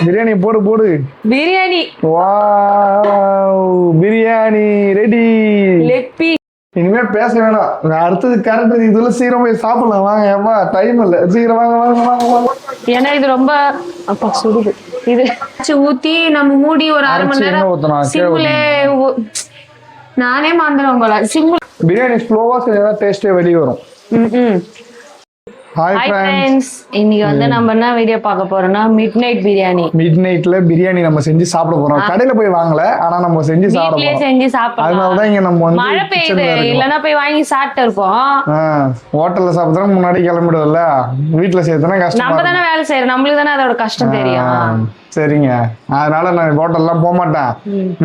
பிரியாணி போடு போடு. Biryani. Wow, biryani ready. Leg piece. இனிமே பேச வேணாம். அடுத்தது கரெக்ட். இதுல சீக்கிரம் போய் சாப்பிடலாம். வாங்க. ஏமா டைம் இல்ல. சீக்கிரம் வாங்க வாங்க வாங்க வாங்க. ஏன்னா இது ரொம்ப அப்பா சுடுது. இது ஊத்தி நம்ம மூடி ஒரு 1/2 மணி நேரம் சிம்லே. நானே மாந்துறேன் போல. சிம்பிள் பிரியாணி ஸ்லோவா செஞ்சா டேஸ்டே வெளிய வரும். ஹாய் ஃப்ரெண்ட்ஸ், இன்னைக்கு வந்து நம்ம என்ன வீடியோ பார்க்க போறோம்னா மிட் நைட் பிரியாணி. மிட் நைட்ல பிரியாணி நம்ம செஞ்சு சாப்பிட போறோம். கடையில போய் வாங்கல, ஆனா நம்ம செஞ்சு சாப்பிட போறோம். செஞ்சு சாப்பிடலாம். அதனாலதான் இங்க நம்ம வந்து மழை பெய்யுது, இல்லனா போய் வாங்கி சாப்பிட்டு இருப்போம். ஹோட்டல்ல சாப்பிட்டா முன்னாடி கிளம்பிடுதுல்ல, வீட்டுல செய்யறதுனா கஷ்டம். நம்ம தானே வேலை செய்யறோம், நம்மளுக்கு தானே அதோட கஷ்டம் தெரியும். சரிங்க, அதனால நான் ஹோட்டல்லாம் போக மாட்டேன்,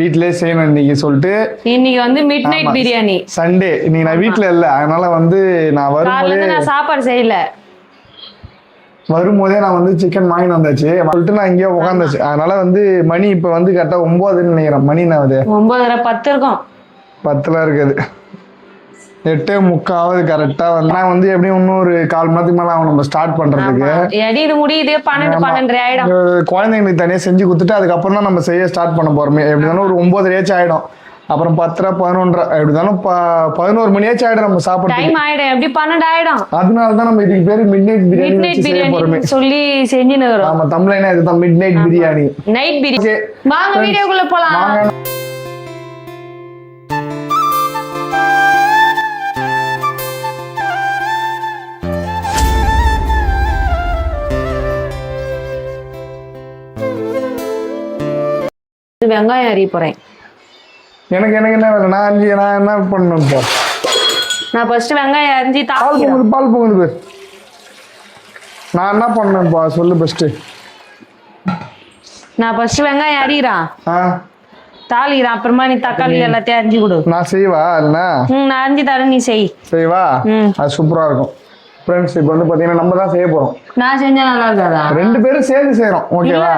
வீட்லயே செய்யணும் இன்னைக்கு சொல்லிட்டு. இன்னைக்கு வந்து மிட் நைட் பிரியாணி. சண்டே இன்னைக்கு நான் வீட்டுல இல்ல, அதனால வந்து நான் வரும்போதே நான் சாப்பாடு செய்யல. வரும்போதே நான் வந்து சிக்கன் வாங்கிட்டு வந்தாச்சு சொல்லிட்டு நான் இங்கேயே உட்காந்தாச்சு. அதனால வந்து மணி இப்ப வந்து கரெக்டா 9 நினைக்கிறேன். மணி நான் 9:10 இருக்கும். 10 இருக்குது. 8:45 கரெக்டா வந்து நான் வந்து எப்படியும் இன்னொரு 1/4 மணி நேரத்துக்கு மேல ஆகும் நம்ம ஸ்டார்ட் பண்றதுக்கு. இது முடியுது 12 ஆயிடும். குழந்தைங்களுக்கு தனியா செஞ்சு கொடுத்துட்டு அதுக்கப்புறம் தான் நம்ம செய்ய ஸ்டார்ட் பண்ண போறோமே. எப்படி இருந்தாலும் ஒரு 9:30 ஆயிடும். அப்புறம் 10, 11 எப்படி இருந்தாலும் 11 மணியாச்சும் ஆயிடும் நம்ம சாப்பிட. டைம் ஆயிடும், எப்படி 12 ஆயிடும். அதனாலதான் நம்ம இதுக்கு பேரு மிட் நைட் பிரியாணி சொல்லி செஞ்சுன்னு வரோம். ஆமா, தமிழ்ல இதுதான் mid night biryani. Night biryani. வாங்க வீடியோக்குள்ள போலாம். வெங்காயம் அறிய போறேன். எனக்கு என்ன வேலை? நான் என்ன பண்ணணும் இப்போ? நான் ஃபர்ஸ்ட் வெங்காயம் அரிஞ்சு பால் பொங்குது. நான் என்ன பண்ணணும்ப்பா சொல்லு ஃபர்ஸ்ட். நான் ஃபர்ஸ்ட் வெங்காயம் அரியிறான், தாளிக்கிறான், அப்புறமா நீ தக்காளி எல்லாத்தையும் அரிஞ்சு கொடு. நான் செய்வா இல்ல? நான் அரிஞ்சு தரேன், நீ செய்வா. அது சூப்பரா இருக்கும். ஃப்ரெண்ட்ஸ், இப்போ வந்து பாத்தீங்கன்னா நம்ம தான் செய்ய போறோம். நான் செஞ்சா நல்லா இருக்காதா? 2 பேரும் சேர்ந்து செய்யறோம், ஓகேவா?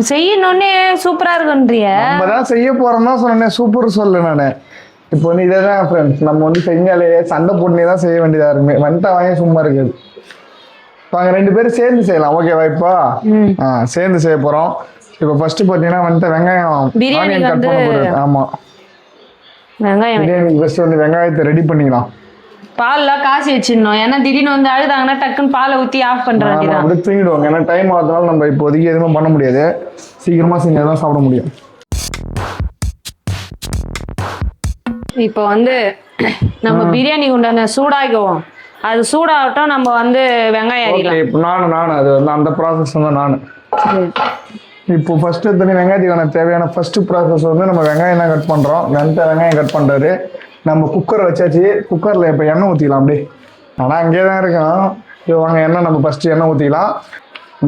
செய்யணும்னே சூப்பரா இருக்குன்றிய. நம்ம தான் செய்ய போறோம் தான் சொன்னேன், சூப்பர் சொல்லு. நானு இப்போ வந்து இதேதான் ஃப்ரெண்ட்ஸ், நம்ம வந்து செஞ்சாலே சண்டை போட்டுனே தான் செய்ய வேண்டியதா இருக்குமே. வந்துட்டா வாங்கி சும்மா இருக்குது. நாங்க 2 பேரும் சேர்ந்து செய்யலாம், ஓகேவா? இப்போ சேர்ந்து செய்ய போறோம். இப்போ ஃபர்ஸ்ட் பாத்தீங்கன்னா வந்து வெங்காயம் ஆனியன் கட் பண்ண போறோம். ஆமா, வெங்காயம் பிரியாணி ஃபர்ஸ்ட் வந்து வெங்காயத்தை ரெடி பண்ணிக்கலாம். பால்லாம் காசி வச்சிடணும், ஏன்னா திடீர்னு வந்து அழுதாங்கன்னா டக்குன்னு பாலை ஊற்றி ஆஃப் பண்ற வேண்டியதான். அப்படி தூங்கிடுவாங்க, ஏன்னா டைம் ஆகுறதுனால நம்ம இப்போதைக்கு எதுவுமே பண்ண முடியாது. சீக்கிரமா செஞ்சாதான் சாப்பிட முடியும். இப்போ வந்து நம்ம பிரியாணி உண்டான சூடாக்குவோம். அது சூடாகட்டும், நம்ம வந்து வெங்காயம் அரிக்கலாம். இப்போ நானு அது வந்து அந்த ப்ராசஸ் வந்து நானு இப்போ ஃபர்ஸ்ட் வெங்காயத்துக்கான தேவையான ஃபர்ஸ்ட் ப்ராசஸ் வந்து நம்ம வெங்காயம் தான் கட் பண்றோம். வெங்காயம் கட் பண்றாரு. நம்ம குக்கரை வச்சாச்சு. குக்கர்ல இப்போ எண்ணெய் ஊற்றிக்கலாம். அப்படியே ஆனால் அங்கேயே தான் இருக்கணும். இப்போ வாங்க எண்ணெய் நம்ம ஃபர்ஸ்ட் எண்ணெய் ஊற்றிக்கலாம்.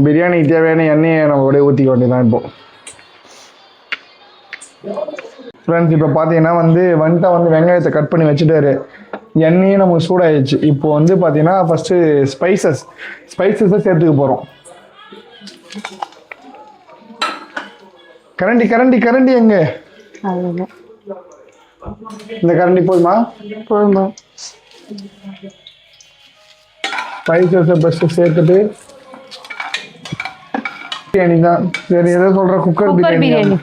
பிரியாணிக்கு தேவையான எண்ணெயை நம்ம அப்படியே ஊற்றிக்க வேண்டியதான். இப்போ ஃப்ரெண்ட்ஸ், இப்போ பார்த்தீங்கன்னா வந்து வெங்காயத்தை கட் பண்ணி வச்சுட்டாரு. எண்ணெயும் நமக்கு சூடாயிடுச்சு. இப்போ வந்து பார்த்தீங்கன்னா ஃபர்ஸ்ட் ஸ்பைசஸை சேர்த்துக்க போகிறோம். கரண்டி எங்க? இந்த கரண்டி போதுமா? ஸ்பைசஸை ஃபர்ஸ்ட் சேர்த்துட்டு பிரியாணி தான். சரி, எதை சொல்ற? குக்கர் பிரியாணி.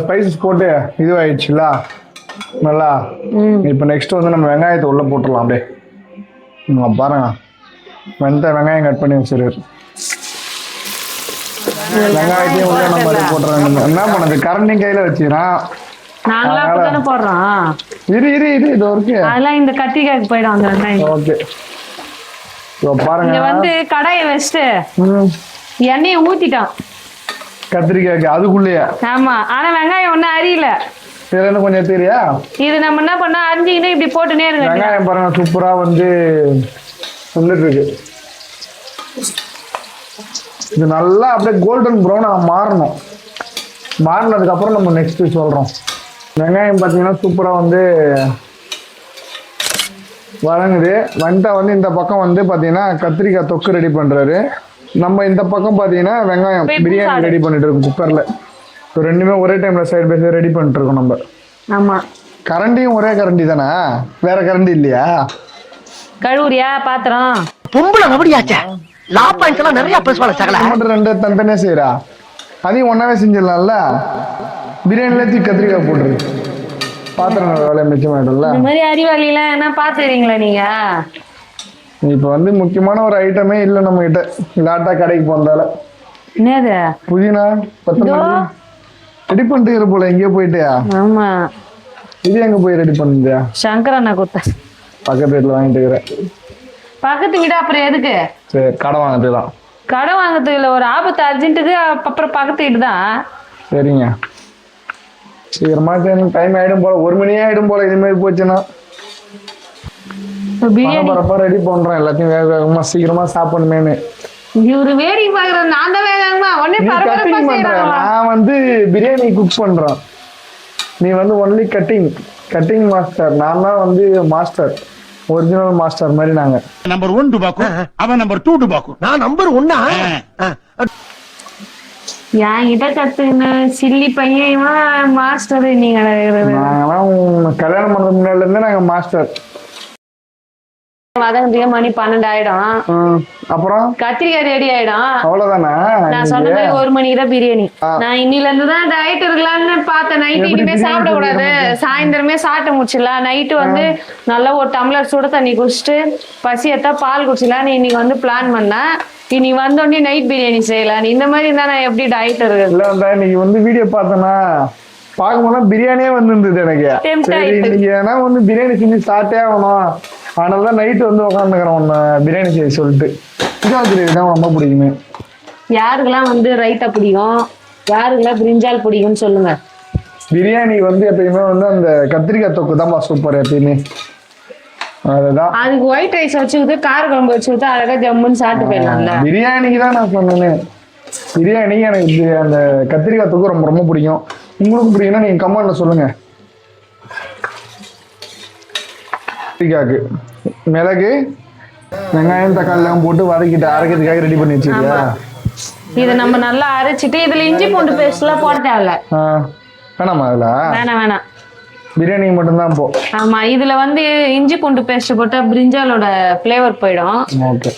ஸ்பைசஸ் போட்டு இதுவாயிடுச்சுல நல்லா. இப்போ நெக்ஸ்ட் வந்து நம்ம வெங்காயத்தை உள்ள போட்டுடலாம். அப்படியே பாருங்க, வெங்காயம் கட் பண்ணி வச்சிருக்காரு. வெங்காயத்தையும் உள்ள நம்ம அப்படியே போட்டுறாங்க. என்ன பண்ணது? கரண்டையும் கையில வச்சுக்கிறான். போடுறோம். இந்த கத்திரிக்காய்க்கு போயிடும் அந்த வெங்காயம். ஓகே, பாருங்க வந்து கடாயை வச்சுட்டு எண்ணெயை ஊத்திட்டான் கத்திரிக்காய்க்கு அதுக்குள்ளேயே. ஆமா, ஆனா வெங்காயம் ஒன்னும் அரியல. இதுல கொஞ்சம் தெரியா? இது நம்ம என்ன பண்ணா அரிஞ்சிக்கிட்டு இப்படி போட்டுனே இருக்கு. வெங்காயம் பாருங்க சூப்பரா வந்து வந்துட்டு இருக்கு. இது நல்லா அப்படியே கோல்டன் ப்ரௌனா மாறணும். மாறினதுக்கு அப்புறம் நம்ம நெக்ஸ்ட் சொல்றோம். வெங்காயம் பார்த்தீங்கன்னா சூப்பரா வந்து வதங்குது. வந்து இந்த பக்கம் வந்து பாத்தீங்கன்னா கத்திரிக்காய் தொக்கு ரெடி பண்றாரு. நம்ம இந்த பக்கம் பாத்தீங்கன்னா வெங்காயம் பிரியாணி ரெடி பண்ணிட்டு இருக்கோம் குக்கர்ல. ரெண்டுமே ஒரே டைம்ல சைடு பை சைடு ரெடி பண்ணிட்டு இருக்கோம் நம்ம. ஆமா, கரண்டியும் ஒரே கரண்டி தானே, வேற கரண்டி இல்லையா? கழுவுறியா பாத்திரம்? பொம்பளை அப்படியாச்சே. லா பாயிண்ட்ஸ் எல்லாம் நிறைய பேசுவாங்க. சகல ரெண்டு தனித்தனியா செய்யறா. அதையும் ஒன்றாவே செஞ்சிடலாம்ல. பிரியாணில தூக்கி கத்திரிக்காய் போட்டுரு, பாத்திரம் வேலை மிச்சமாயிடும்ல. இந்த மாதிரி அறிவாளிலாம் என்ன பார்த்துறீங்களா நீங்க? இப்போ வந்து முக்கியமான ஒரு ஐட்டமே இல்லை நம்ம கிட்ட. லாட்டா கடைக்கு போந்தால என்னது புதினா கொத்தமல்லி ரெடி பண்ணிட்டு போல. எங்கேயோ போயிட்டியா? ஆமா, இது எங்க போய் ரெடி பண்ணியா? சங்கர் அண்ணா கொடுத்த பக்கத்து வீட்டுல வாங்கிட்டு இருக்கிறேன். பக்கத்து வீடு அப்புறம் எதுக்கு? சரி, கடை வாங்கிட்டு தான். கடை வாங்குறதுக்கு இல்லை, ஒரு ஆபத்து அர்ஜென்ட்டுக்கு அப்புறம் பக்கத்து வீடு தான். சரிங்க, சீக்கிரமா டைம் ஆயிடும் போல, 1 மணி ஆயிடும் போல. இது மாதிரி போச்சுன்னா பிரியாணி பரப்பா ரெடி பண்றேன் எல்லாத்தையும் வேக வேகமா சீக்கிரமா சாப்பிடணுமேனு. இவரு வேடி பாக்குறேன், நான் தான் வேகமா உடனே பரபரப்பா செய்யறாங்க. நான் வந்து பிரியாணி குக் பண்றேன், நீ வந்து ஒன்லி கட்டிங் மாஸ்டர். நான் தான் வந்து மாஸ்டர், ஒரிஜினல் மாஸ்டர் மாதிரி. நாங்க நம்பர் 1 டுபாக்கு, அவன் நம்பர் 2 டுபாக்கு, நான் நம்பர் 1. என்கிட்ட கத்துக்கின சில்லி பையன் மாஸ்டர். நீங்க நாங்கெல்லாம் கல்யாணம் பண்றது முன்னாடில இருந்தே நாங்க மாஸ்டர். வதங்கிறதுக்கே மணி 12 ஆயிடும். அப்புறம் கத்திரிக்காய் ரெடி ஆயிடும். அவ்வளவுதானே? நான் சொன்ன மாதிரி 1 மணிக்கு தான் பிரியாணி. நான் இன்னில இருந்து தான் டயட் இருக்கலாம்னு பார்த்தேன். நைட்டு இனிமே சாப்பிட கூடாது, சாயந்தரமே சாப்பிட்டு முடிச்சிடலாம். நைட்டு வந்து நல்லா ஒரு டம்ளர் சுட தண்ணி குடிச்சிட்டு பசி எத்தா பால் குடிச்சிடலான்னு இன்னைக்கு வந்து பிளான் பண்ணேன். இனி வந்தோடனே நைட் பிரியாணி செய்யலாம். இந்த மாதிரி இருந்தா நான் எப்படி டயட் இருக்கு? இல்ல, இன்னைக்கு வந்து வீடியோ பார்த்தேன்னா பார்க்கும்போது பிரியாணியே வந்துருந்தது எனக்கு. சரி, இன்னைக்கு ஏன்னா வந்து பிரியாணி செஞ்சு சாப்பிட்டே ஆகணும், அதனாலதான் நைட்டு வந்து உட்காந்துக்கிறேன் ஒன்னு பிரியாணி செய்ய சொல்லிட்டு. பிரியாணி தான் ரொம்ப பிடிக்குமே. யாருக்கெல்லாம் வந்து ரைத்தா பிடிக்கும், யாருக்கெல்லாம் பிரிஞ்சால் பிடிக்கும்னு சொல்லுங்க. பிரியாணி வந்து எப்பயுமே வந்து அந்த கத்திரிக்காய் தொக்கு தான் சூப்பர் எப்பயுமே. அதுதான் அதுக்கு ஒயிட் ரைஸ் வச்சுக்கிட்டு கார குழம்பு வச்சுக்கிட்டு அழகா ஜம்முன்னு சாப்பிட்டு போயிடலாம்ல. பிரியாணிக்கு தான் நான் சொன்னேன். பிரியாணிக்கு எனக்கு அந்த கத்திரிக்காய் தொக்கு ரொம்ப ரொம்ப பிடிக்கும். உங்களுக்கு பிடிக்கும்னா நீங்க கமெண்ட்ல சொல்லுங்க. கத்திரிக்காய்க்கு மிளகு வெங்காயம் தக்காளி எல்லாம் போட்டு வதக்கிட்டு அரைக்கிறதுக்காக ரெடி பண்ணி வச்சிருக்கியா? இதை நம்ம நல்லா அரைச்சிட்டு இதுல இஞ்சி பூண்டு பேஸ்ட் எல்லாம் போட தேவையில்ல. வேணாமா? அதுல வேணாம், பிரியாணி மட்டும்தான் போ. ஆமா, இதுல வந்து இஞ்சி பூண்டு பேஸ்ட் போட்டா பிரிஞ்சாலோட பிளேவர் போயிடும். ஓகே,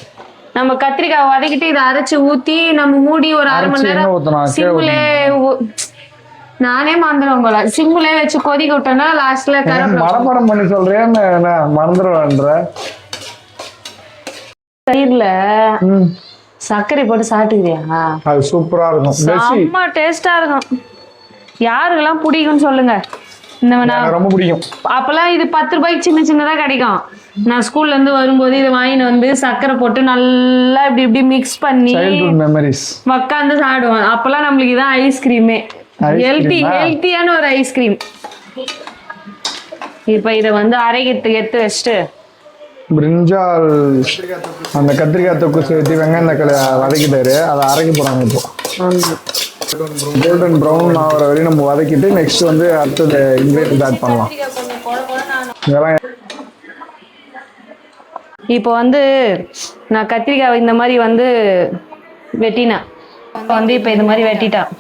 நம்ம கத்திரிக்காய் வதக்கிட்டு இதை அரைச்சு ஊத்தி நம்ம மூடி ஒரு 1/2 மணி நேரம் சிம்முலே, நானே மறந்துடுவேன் போல, சிம்முலே வச்சு கொதிக்க விட்டோம்னா லாஸ்ட்ல மரப்படம் பண்ணி சொல்றேன். மறந்துடுவேன்ற தயிர்ல சர்க்கரை போட்டு சாப்பிட்டுக்கிறியா? அது சூப்பரா இருக்கும், செம்ம டேஸ்டா இருக்கும். யாருக்கெல்லாம் பிடிக்கும்னு சொல்லுங்க. ரொம்ப பிடிக்கும். அப்பெல்லாம் இது 10 ரூபாய்க்கு சின்ன சின்னதா கிடைக்கும். நான் ஸ்கூல்ல இருந்து வரும்போது இது வாங்கிட்டு வந்து சர்க்கரை போட்டு நல்லா இப்படி இப்படி மிக்ஸ் பண்ணி உட்காந்து சாப்பிடுவோம். அப்பெல்லாம் நம்மளுக்கு இதான் ஐஸ்கிரீமே, ஹெல்த்தியான ஒரு ஐஸ்கிரீம். இப்ப இத வந்து அரைக்கிறதுக்கு எடுத்து வச்சுட்டு பிரிஞ்சால் அந்த கத்திரிக்காய் தொக்கு சேர்த்து வெங்காயம் தக்காளி வதக்கிட்டாரு, அதை அரைக்க போறாங்க. இப்போ கோல்டன் ப்ரௌன் ஆகிற வரையும் நம்ம வதக்கிட்டு நெக்ஸ்ட் வந்து அடுத்தது இன்கிரீடியன்ட் ஆட் பண்ணலாம். இப்போ வந்து நான் கத்திரிக்காய் இந்த மாதிரி வந்து வெட்டினேன். வந்து இப்போ இந்த மாதிரி வெட்டிட்டான்.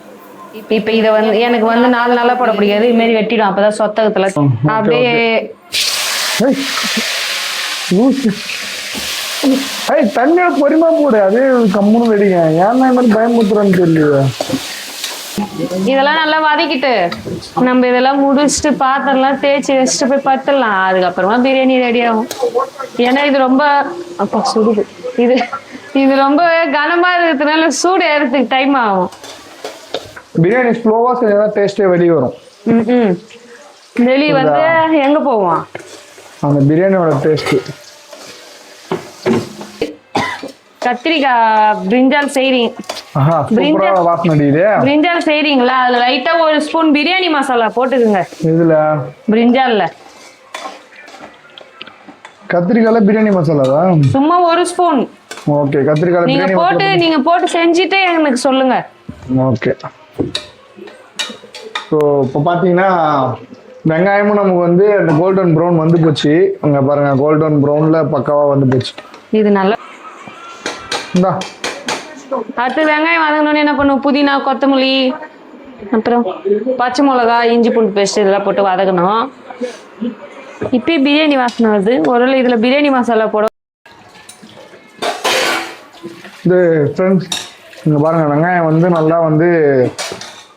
இப்போ இதை வந்து எனக்கு வந்து 4 நாளா போட பிடிக்காது, இது மாதிரி வெட்டிடும். அப்பதான் சொத்தகத்துல அப்படியே தண்ணியோட பொறுமா போடு, அதே கம்முன்னு வெடிங்க. ஏன்னா இந்த மாதிரி பயமுத்துறான்னு தெரியல. இதெல்லாம் நல்லா வதக்கிட்டு நம்ம இதெல்லாம் முடிச்சுட்டு பாத்திரம்லாம் தேய்ச்சி வச்சுட்டு போய் பத்துடலாம். அதுக்கப்புறமா பிரியாணி ரெடி ஆகும். ஏன்னா இது ரொம்ப சுடுது, இது ரொம்ப கனமா இருக்கிறதுனால சூடு ஏறதுக்கு டைம் ஆகும். பிரியாணி ஸ்லோவா செஞ்சா டேஸ்டே வெளியே வரும். வெளியே வந்து எங்க போவோம் அந்த பிரியாணியோட டேஸ்ட். கத்திரிக்காய் பிரிஞ்சால் செய்றீங்க, பிரிஞ்சால் செய்றீங்களா? அதுல லைட்டா 1 ஸ்பூன் பிரியாணி மசாலா போட்டுக்குங்க. இதுல பிரிஞ்சால்ல கத்திரிக்காய்ல பிரியாணி மசாலாவா? சும்மா 1 ஸ்பூன். ஓகே, கத்திரிக்காய் நீங்க போட்டு செஞ்சுட்டு எனக்கு சொல்லுங்க. ஓகே, ஸோ இப்போ பார்த்தீங்கன்னா வெங்காயமும் நமக்கு வந்து அந்த கோல்டன் ப்ரௌன் வந்து போச்சு. அங்கே பாருங்க, கோல்டன் ப்ரௌன்ல பக்காவா வந்து போச்சு. இது நல்லா அடுத்து வெங்காயம் வதங்கணும்னு என்ன பண்ணும், புதினா கொத்தமல்லி அப்புறம் பச்சை மிளகா இஞ்சி பூண்டு பேஸ்ட் இதெல்லாம் போட்டு வதக்கணும். இப்பயே பிரியாணி வாசனை வருது. ஒருவேளை இதுல பிரியாணி மசாலா போட. இந்த ஃப்ரெண்ட்ஸ் இங்க பாருங்க வெங்காயம் வந்து நல்லா வந்து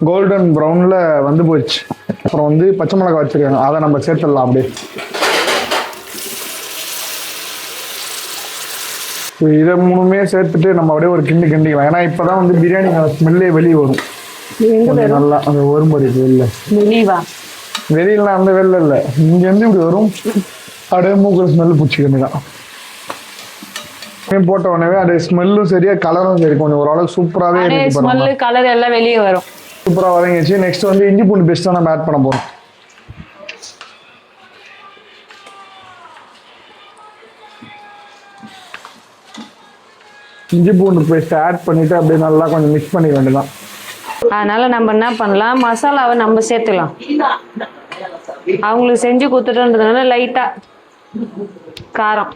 கோல்டன் ப்ரௌன்ல வந்து போயிடுச்சு. அப்புறம் வந்து பச்சை மிளகாய் வச்சிருக்காங்க, அதை நம்ம சேர்த்துடலாம் அப்படியே. இதை மூணுமே சேர்த்துட்டு நம்ம அப்படியே ஒரு கிண்டிக்கலாம். ஏன்னா இப்பதான் வந்து பிரியாணி ஸ்மெல்லே வெளியே வரும் நல்லா. அந்த ஒரு மாதிரி வெளில வெளியில அந்த வெளில இல்லை, இங்க இருந்து இப்படி வரும். அப்படியே மூக்குற ஸ்மெல் பிடிச்சிக்கணும். போட்ட உடனே அது ஸ்மெல்லும் சரியா கலரும் சரி கொஞ்சம் ஓரளவுக்கு சூப்பராகவே ஸ்மெல் கலர் எல்லாம் வெளியே வரும். சூப்பரா வதங்கிச்சு. நெக்ஸ்ட் வந்து இஞ்சி பூண்டு பேஸ்ட் தான் நம்ம ஆட் பண்ண போறோம். இஞ்சி பூண்டு பேஸ்ட் ஆட் பண்ணிட்டு அப்படியே நல்லா கொஞ்சம் மிக்ஸ் பண்ணிக்க வேண்டியதான். அதனால நம்ம என்ன பண்ணலாம், மசாலாவை நம்ம சேர்த்துக்கலாம். அவங்களுக்கு செஞ்சு கொடுத்துட்டோன்றதுனால லைட்டா காரம்.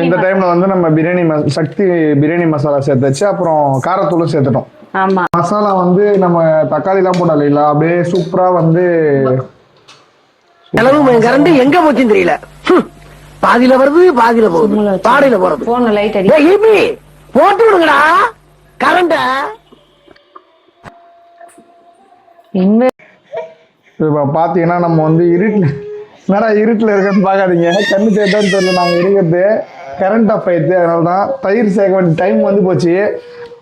இந்த டைம்ல வந்து நம்ம பிரியாணி சக்தி பிரியாணி மசாலா சேர்த்தாச்சு. அப்புறம் காரத்தூளும் சேர்த்துட்டோம். ஆமா, மசாலா வந்து நம்ம தக்காளி எல்லாம் போடல இல்ல, அப்படியே சூப்பரா வந்து கரண்ட் எங்க போச்சுன்னு தெரியல. பாதியில வருது பாதியில போகுது, பாடையில போறது. போன லைட் அடி போட்டு விடுங்கடா கரண்ட. இப்ப பாத்தீங்கன்னா நம்ம வந்து இருட்டுல இருக்கன்னு பாக்காதீங்க, கண்ணு சேர்த்தான்னு தெரியல. நாங்க இருக்கிறது கரண்ட் ஆஃப் ஆயிடுச்சு, அதனாலதான் தயிர் சேர்க்க வேண்டிய டைம் வந்து போச்சு.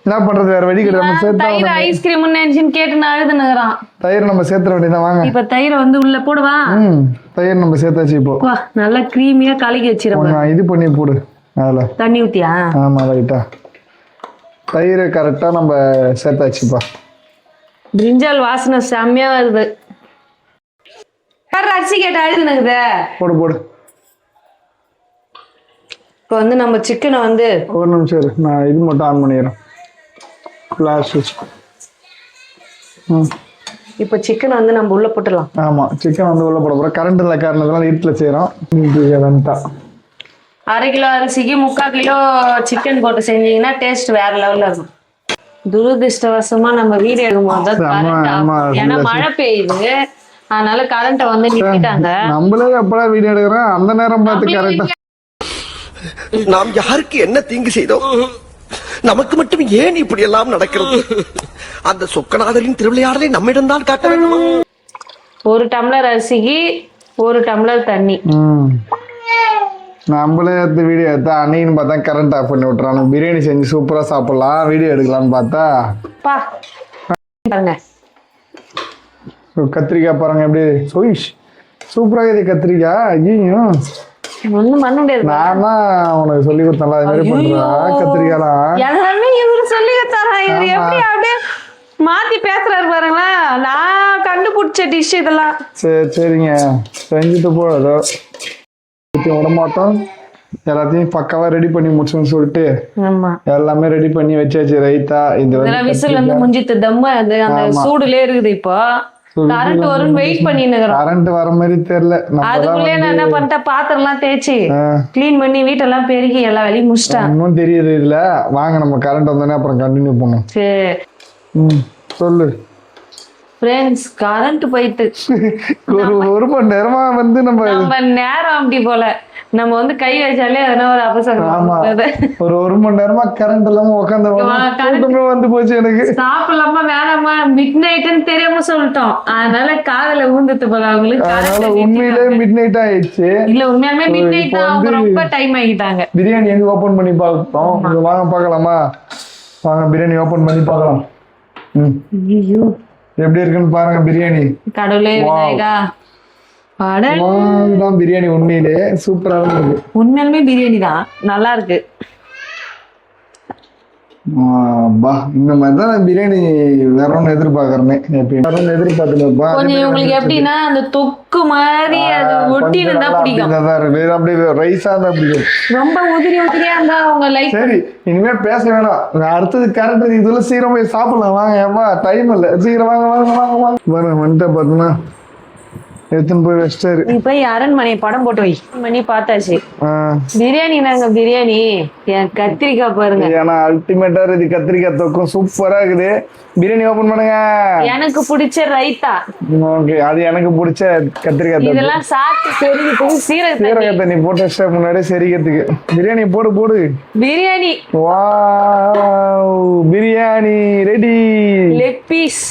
என்ன பண்றது, வேற வழி கிடையாது. தயிர் ஐஸ்கிரீம் நினைச்சுன்னு கேட்டு நான் எழுதுனுக்குறான். தயிர் நம்ம சேர்த்துற வேண்டியதான். வாங்க இப்ப தயிரை வந்து உள்ள போடுவா. தயிர் நம்ம சேர்த்தாச்சு. இப்போ நல்லா கிரீமியா கலக்கி வச்சிருக்கோம். இது பண்ணி போடு, அதுல தண்ணி ஊத்தியா? ஆமா ரைட்டா. தயிர் கரெக்டா நம்ம சேர்த்தாச்சுப்பா. பிரிஞ்சால் வாசனை செம்மையா வருது. அரிசி கேட்ட அழுதுனுக்குத போடு போடு. இப்ப வந்து நம்ம சிக்கனை வந்து ஒரு நிமிஷம் இரு, நான் இது மட்டும் ஆன் பண்ணிடுறேன். இப்ப சிக்கன் வந்து நம்ம உள்ள போட்டுடலாம். ஆமா, சிக்கன் வந்து உள்ள போட போறோம். கரண்ட் இல்ல காரணத்தினால வீட்டுல செய்யறோம். 1/2 கிலோ அரிசிக்கு 3/4 கிலோ சிக்கன் போட்டு செஞ்சீங்கன்னா டேஸ்ட் வேற லெவல்ல இருக்கும். துரதிருஷ்டவசமா நம்ம வீடியோ எடுக்கும்போது ஏன்னா மழை பெய்யுது, அதனால கரண்ட வந்து நிறுத்திட்டாங்க. நம்மளே எப்படா வீடியோ எடுக்கிறோம் அந்த நேரம் பார்த்து கரெக்டா. நாம் யாருக்கு என்ன தீங்கு செய்தோம், நமக்கு மட்டும் ஏன் இப்படி எல்லாம் நடக்கிறது? அந்த சொக்கநாதரின் திருவிளையாடலை நம்மிடம் தான் காட்ட வேண்டும். 1 டம்ளர் அரிசிக்கு 1 டம்ளர் தண்ணி. நம்மளே எடுத்து வீடியோ எடுத்தா அன்னைக்குன்னு பார்த்தா கரண்ட் ஆஃப் பண்ணி விட்டுறாங்க. பிரியாணி செஞ்சு சூப்பரா சாப்பிடலாம், வீடியோ எடுக்கலாம்னு பார்த்தா பாருங்க கத்திரிக்காய் பாருங்க எப்படி சூப்பராக இது கத்திரிக்காய். ஐயோ ஒண்ணும் பண்ண முடியாது. நானா உனக்கு சொல்லி கொடுத்தேன்ல, அது மாதிரி பண்றா கத்திரிக்காய்லாம். எல்லாமே இவரு சொல்லி கொடுத்தாரா? இவரு எப்படி அப்படியே மாத்தி பேசுறாரு பாருங்களா. நான் கண்டுபிடிச்ச டிஷ் இதெல்லாம். சரிங்க, செஞ்சுட்டு போதோ விட மாட்டோம். எல்லாத்தையும் பக்காவா ரெடி பண்ணி முடிச்சுன்னு சொல்லிட்டு எல்லாமே ரெடி பண்ணி வச்சாச்சு. ரைத்தா இந்த விசில் வந்து முஞ்சித்து தம்மு அந்த சூடுலே இருக்குது. இப்போ கரண்ட் வரும் வெயிட் பண்ணினுக்குறோம். கரண்ட் வர மாதிரி தெரியல. அதுக்குள்ளே நான் என்ன பண்ணிட்டேன், பாத்திரம் எல்லாம் தேய்ச்சி கிளீன் பண்ணி வீட்டெல்லாம் பெருகி எல்லா வேலையும் முடிச்சிட்டேன். இன்னும் தெரியுது இதுல. வாங்க நம்ம கரண்ட் வந்தோடனே அப்புறம் கண்டினியூ பண்ணுவோம். சரி சொல்லு ஃப்ரெண்ட்ஸ். கரண்ட் போயிட்டு ஒரு மணி நேரமா வந்து நம்ம நேரம் அப்படி போல நம்ம வந்து கை வச்சாலே அதனால ஒரு அபசகம். ஒரு மணி நேரமா கரண்ட் இல்லாம உட்காந்து வந்து போச்சு. எனக்கு சாப்பிடலாமா வேணாமா மிட் நைட்னு தெரியாம சொல்லிட்டோம். அதனால காதல ஊந்துட்டு போல அவங்களுக்கு. அதனால உண்மையிலே மிட் நைட் ஆயிடுச்சு. இல்ல உண்மையாலுமே மிட் நைட் தான். அவங்க ரொம்ப டைம் ஆகிட்டாங்க. பிரியாணி எங்க ஓபன் பண்ணி பார்த்தோம். வாங்க பாக்கலாமா? வாங்க பிரியாணி ஓபன் பண்ணி பாக்கலாம். எப்படி இருக்குன்னு பாருங்க பிரியாணி. கடவுளே விநாயகா. பிரியாணி உண்மையிலே சூப்பரா இருக்கு. உண்மையாலுமே பிரியாணி தான் நல்லா இருக்கு. இந்த மாதிரிதான் பிரியாணி வேறொன்னு எதிர்பார்க்கறேன். கொஞ்சம் உங்களுக்கு எப்படின்னா அந்த தொக்கு மாதிரி அது ஒட்டின்னு தான் பிடிக்கும். அப்படியே ரைஸா தான் பிடிக்கும். ரொம்ப உதிரியா இருந்தா அவங்க லைக். சரி இனிமே பேச வேணாம். அடுத்தது கரண்ட் இதுல சீக்கிரம் போய் சாப்பிடலாம். வாங்க ஏமா டைம் இல்ல, சீக்கிரம் வாங்க வாங்க வாங்க வாங்க. வந்துட்டேன் பாத்தீங்கன்னா எடுத்துன்னு போய் வச்சிட்டாரு. நீ போய் அரண்மனை படம் போட்டு வை. மணி பார்த்தாச்சு. ஆ. பிரியாணி நாங்க பிரியாணி என் கத்திரிக்காய் பாருங்க. ஏன்னா அல்டிமேட்டா இது கத்திரிக்காய் தொக்கும் சூப்பரா இருக்குது. பிரியாணி ஓபன் பண்ணுங்க. எனக்கு பிடிச்ச ரைத்தா. ஓகே, அது எனக்கு பிடிச்ச கத்திரிக்காய் தொக்கு. இதெல்லாம் சாப்பிட்டு செரிக்கிறதுக்கு சீரக தண்ணி போட்டு வச்ச முன்னாடி செரிக்கிறதுக்கு. பிரியாணி போடு. Biryani. Wow, biryani ready. Leg piece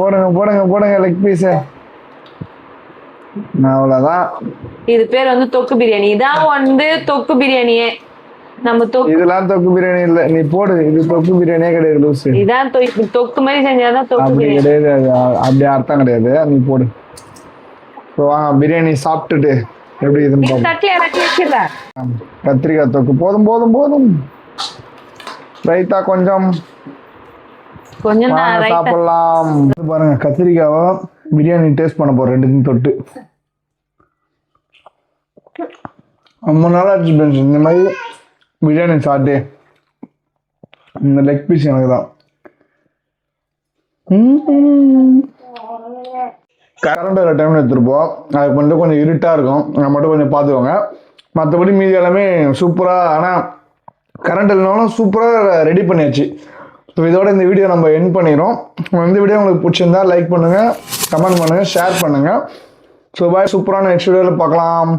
போடுங்க லெக் பீஸ். அவ்வளவுதான். இது பேர் வந்து தொக்கு பிரியாணி. இதான் வந்து தொக்கு பிரியாணியே. நம்ம தொக்கு இதெல்லாம் தொக்கு பிரியாணி இல்ல, நீ போடு. இது தொக்கு பிரியாணியே கிடையாது லூசு. இதான் தொக்கு மாதிரி செஞ்சாதான் தொக்கு அப்படி பிரியாணி. கிடையாது, அப்படி அர்த்தம் கிடையாது. நீ போடு. வாங்க பிரியாணி சாப்பிட்டுட்டு எப்படி இதுன்னு பாப்போம். தட்டில இறக்கி வச்சிடுறேன். கத்திரிக்காய் தொக்கு போதும். ரைத்தா கொஞ்சம் தான் ரைத்தா சாப்பிடலாம். பாருங்க, கத்திரிக்காவை பிரியாணி டேஸ்ட் பண்ண போறோம். ரெண்டுத்தையும் தொட்டு ரொம்ப நாள் ஆச்சு ஃப்ரெண்ட்ஸ் இந்த மாதிரி பிரியாணி சாப்பிட்டு. இந்த லெக் பீஸ் எனக்கு தான். கரண்ட் வர டைம்ல எடுத்துருப்போம். அது கொஞ்சம் இருட்டா இருக்கும். அதை மட்டும் கொஞ்சம் பார்த்துக்கோங்க. மற்றபடி மீதி எல்லாமே சூப்பரா. ஆனால் கரண்ட் இல்லைனாலும் சூப்பராக ரெடி பண்ணியாச்சு. ஸோ இதோட இந்த வீடியோ நம்ம எண்ட் பண்ணிடுறோம். இந்த வீடியோ உங்களுக்கு பிடிச்சிருந்தா லைக் பண்ணுங்க, கமெண்ட் பண்ணுங்க, ஷேர் பண்ணுங்க. ஸோ பாய், சூப்பரான நெக்ஸ்ட் வீடியோவில் பார்க்கலாம்.